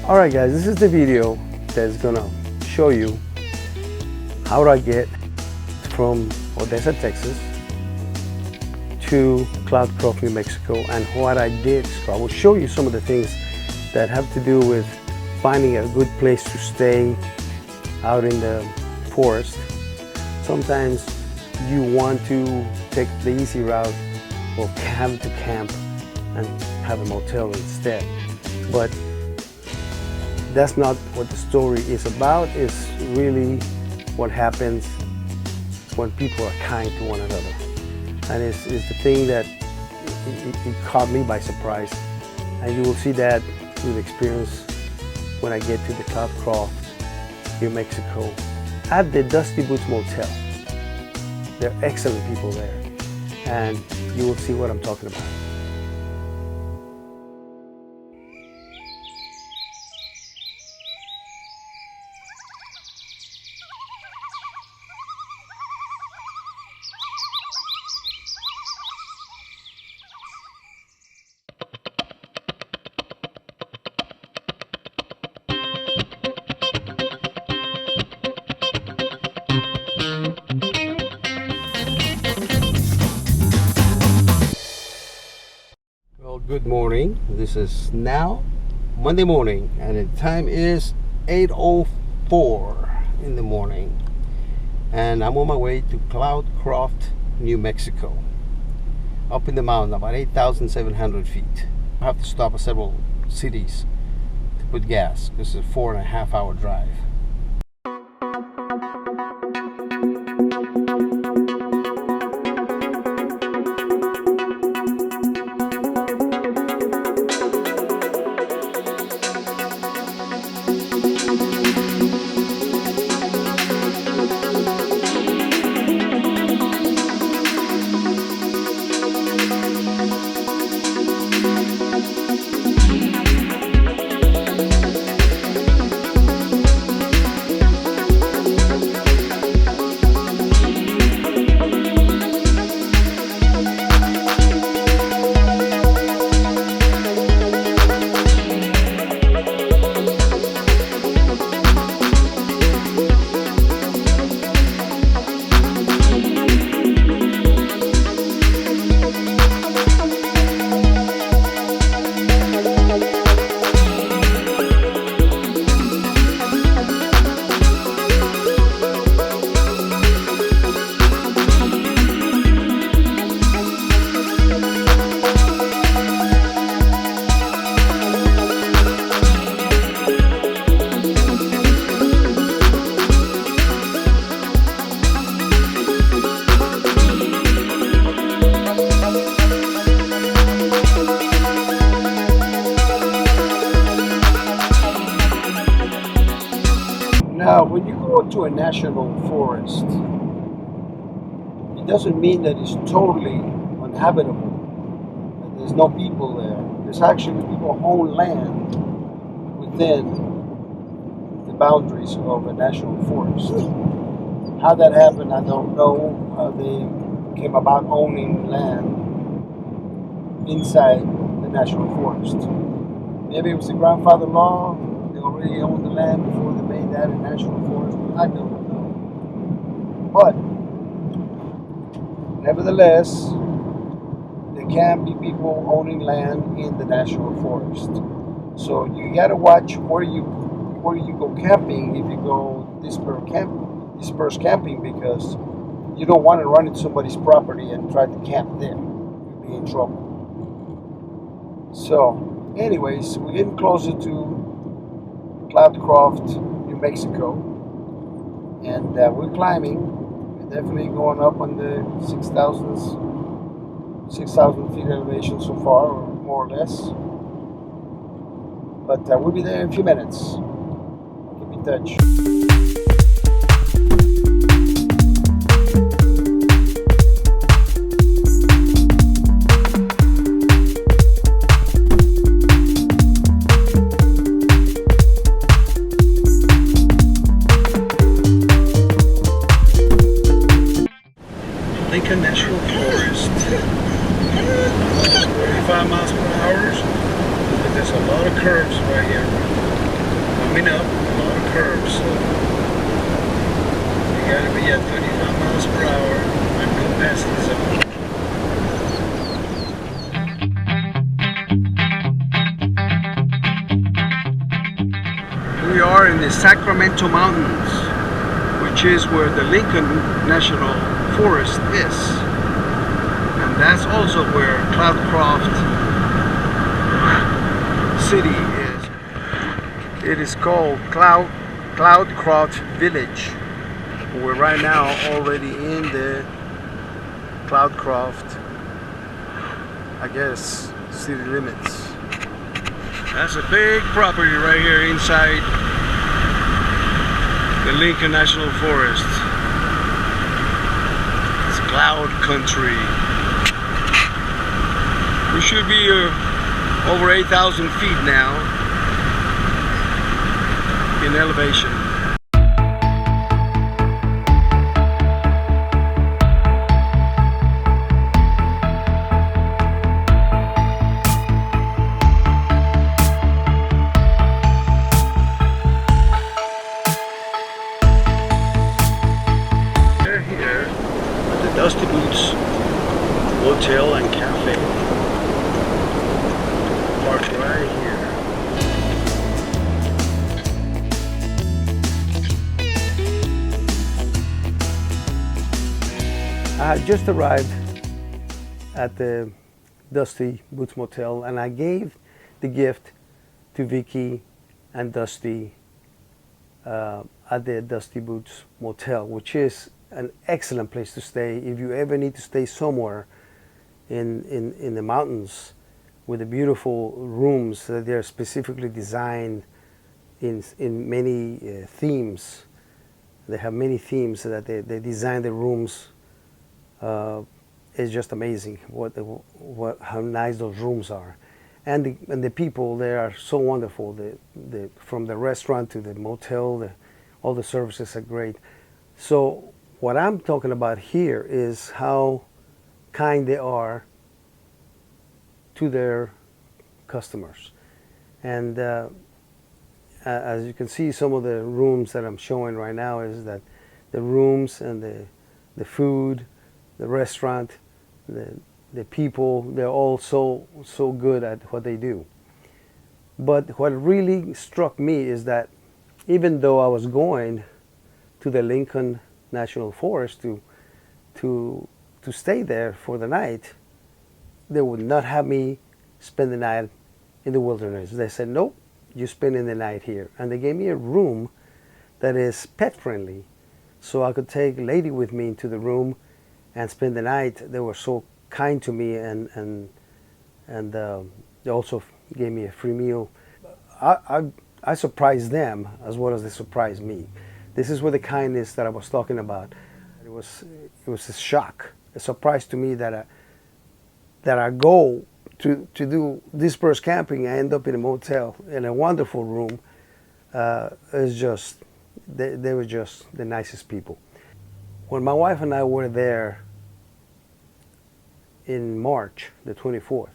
Alright guys, this is the video that's gonna show you how do I get from Odessa, Texas to Cloudcroft, New Mexico, and what I did. So I will show you some of the things that have to do with finding a good place to stay out in the forest. Sometimes you want to take the easy route of camp to camp and have a motel instead. But that's not what the story is about. It's really what happens when people are kind to one another. And it's the thing that it caught me by surprise. And you will see that through the experience when I get to the Cloudcroft, New Mexico, at the Dusty Boots Motel. They're excellent people there, and you will see what I'm talking about. Good morning. This is now Monday morning, and the time is 8:04 in the morning, and I'm on my way to Cloudcroft, New Mexico, up in the mountain, about 8,700 feet. I have to stop at several cities to put gas. This is a 4.5 hour drive. Now, when you go to a national forest, it doesn't mean that it's totally uninhabitable, that there's no people there. There's actually people own land within the boundaries of a national forest. How that happened, I don't know. How they came about owning land inside the national forest. Maybe it was the grandfather law. They already owned the land before they made that a national forest. I don't know. But nevertheless, there can be people owning land in the national forest. So you got to watch where you go camping. If you go disperse camping, because you don't want to run into somebody's property and try to camp there. You'll be in trouble. So, anyways, we're getting closer to Cloudcroft, New Mexico, and we're climbing. We're definitely going up on the 6,000 feet elevation so far, or more or less. But we'll be there in a few minutes. Keep in touch. Lincoln National Forest. 35 miles per hour, but there's a lot of curves right here. coming up, a lot of curves, so you gotta be at 35 miles per hour and go past the zone. We are in the Sacramento Mountains, which is where the Lincoln National Forest is. And that's also where Cloudcroft City is. It is called Cloudcroft Village. We're right now already in the Cloudcroft, I guess, city limits. That's a big property right here inside the Lincoln National Forest. It's cloud country. We should be over 8,000 feet now in elevation. Dusty Boots Hotel and Cafe. Parked right here. I just arrived at the Dusty Boots Motel, and I gave the gift to Vicky and Dusty at the Dusty Boots Motel, which is an excellent place to stay if you ever need to stay somewhere in the mountains with the beautiful rooms that they're specifically designed in many themes. They have many themes that they design the rooms. It's just amazing how nice those rooms are, and the people there are so wonderful. From the restaurant to the motel, all the services are great. So what I'm talking about here is how kind they are to their customers. And as you can see, some of the rooms that I'm showing right now is that the rooms and the food, the restaurant, the people, they're all so good at what they do. But what really struck me is that even though I was going to the Lincoln National Forest to stay there for the night, they would not have me spend the night in the wilderness. They said, nope, you're spending the night here. And they gave me a room that is pet friendly, so I could take a lady with me into the room and spend the night. They were so kind to me, and they also gave me a free meal. I surprised them as well as they surprised me. This is where the kindness that I was talking about. It was a shock, a surprise to me that I go to do dispersed camping. I end up in a motel in a wonderful room. It's just they were just the nicest people. When my wife and I were there in March, the 24th,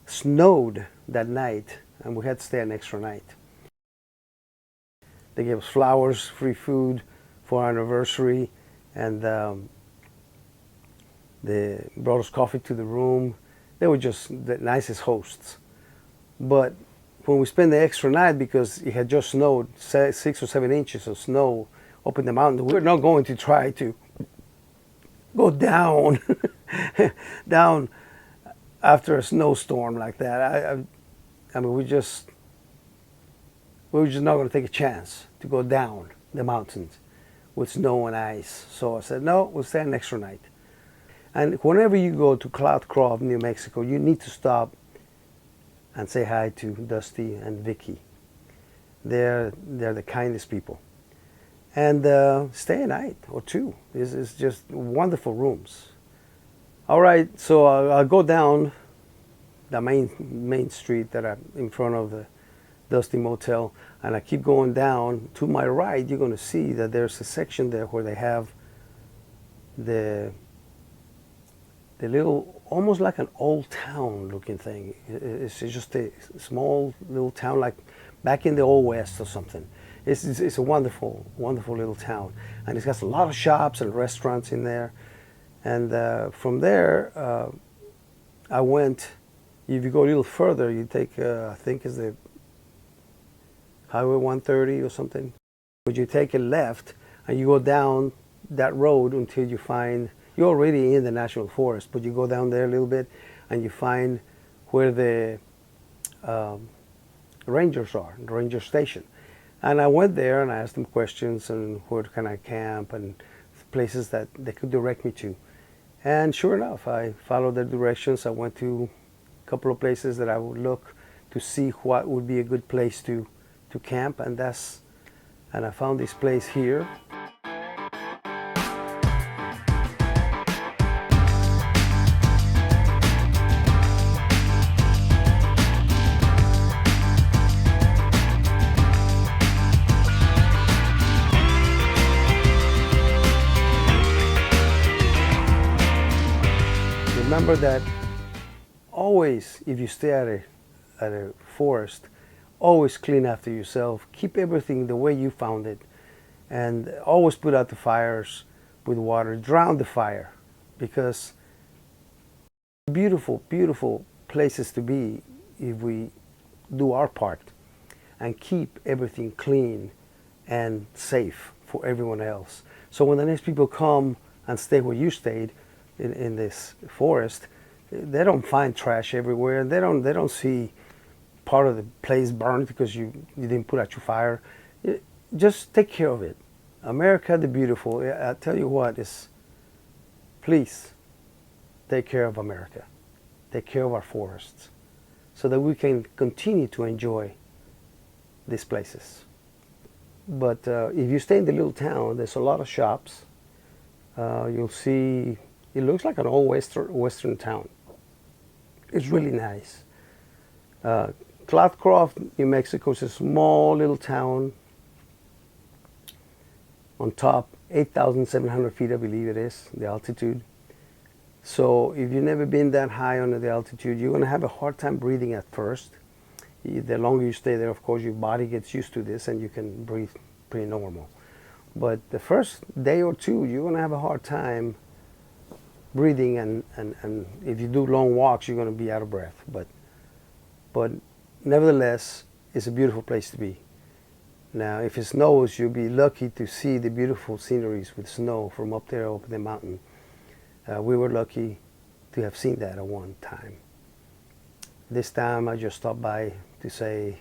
snowed that night, and we had to stay an extra night. They gave us flowers, free food for our anniversary, and they brought us coffee to the room. They were just the nicest hosts. But when we spent the extra night, because it had just snowed 6 or 7 inches of snow up in the mountain, we were not going to try to go down down after a snowstorm like that. I mean, we were just not going to take a chance to go down the mountains with snow and ice. So I said, no, we'll stay an extra night. And whenever you go to Cloudcroft, New Mexico, you need to stop and say hi to Dusty and Vicky. They're the kindest people. And stay a night or two. It's just wonderful rooms. All right, so I'll go down the main street that I'm in front of the Dusty Motel, and I keep going down. To my right, you're going to see that there's a section there where they have the little, almost like an old town looking thing. It's just a small little town, like back in the old west or something. It's a wonderful, wonderful little town, and it's got a lot of shops and restaurants in there. And from there, I went. If you go a little further, you take I think it's the Highway 130 or something. But you take a left and you go down that road until you find, you're already in the national forest, but you go down there a little bit and you find where the rangers are, the ranger station. And I went there and I asked them questions and where can I camp and places that they could direct me to. And sure enough, I followed their directions. I went to a couple of places that I would look to see what would be a good place to camp, and I found this place here. Remember that always, if you stay at a forest, always clean after yourself. Keep everything the way you found it, and always put out the fires with water. Drown the fire, because beautiful, beautiful places to be if we do our part and keep everything clean and safe for everyone else. So when the next people come and stay where you stayed in this forest, they don't find trash everywhere. They don't see part of the place burned because you didn't put out your fire. Just take care of it. America the beautiful. I tell you what, please take care of America. Take care of our forests so that we can continue to enjoy these places. But if you stay in the little town, there's a lot of shops. You'll see, it looks like an old western town. It's really nice. Cloudcroft, New Mexico is a small little town on top, 8,700 feet, I believe it is, the altitude. So if you've never been that high on the altitude, you're going to have a hard time breathing at first. The longer you stay there, of course, your body gets used to this and you can breathe pretty normal. But the first day or two, you're going to have a hard time breathing, and if you do long walks, you're going to be out of breath. But nevertheless, it's a beautiful place to be. Now, if it snows, you'll be lucky to see the beautiful sceneries with snow from up there over the mountain. We were lucky to have seen that at one time. This time, I just stopped by to say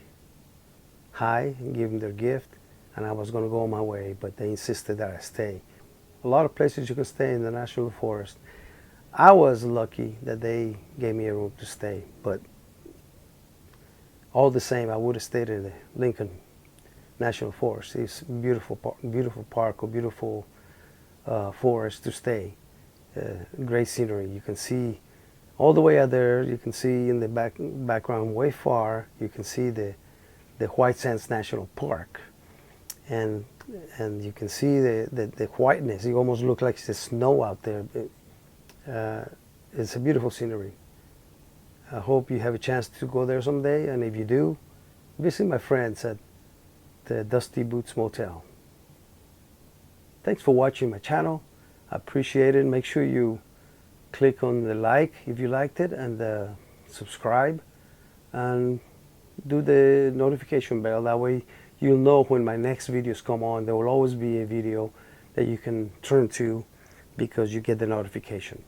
hi and give them their gift, and I was going to go on my way, but they insisted that I stay. A lot of places you can stay in the national forest. I was lucky that they gave me a room to stay, but all the same, I would have stayed in the Lincoln National Forest. It's a beautiful park or beautiful forest to stay. Great scenery. You can see all the way out there. You can see in the background way far. You can see the White Sands National Park, and you can see the whiteness. It almost looks like the snow out there. It's a beautiful scenery. I hope you have a chance to go there someday, and if you do, visit my friends at the Dusty Boots Motel. Thanks for watching my channel. I appreciate it. Make sure you click on the like if you liked it, and subscribe, and do the notification bell. That way you'll know when my next videos come on. There will always be a video that you can turn to because you get the notification.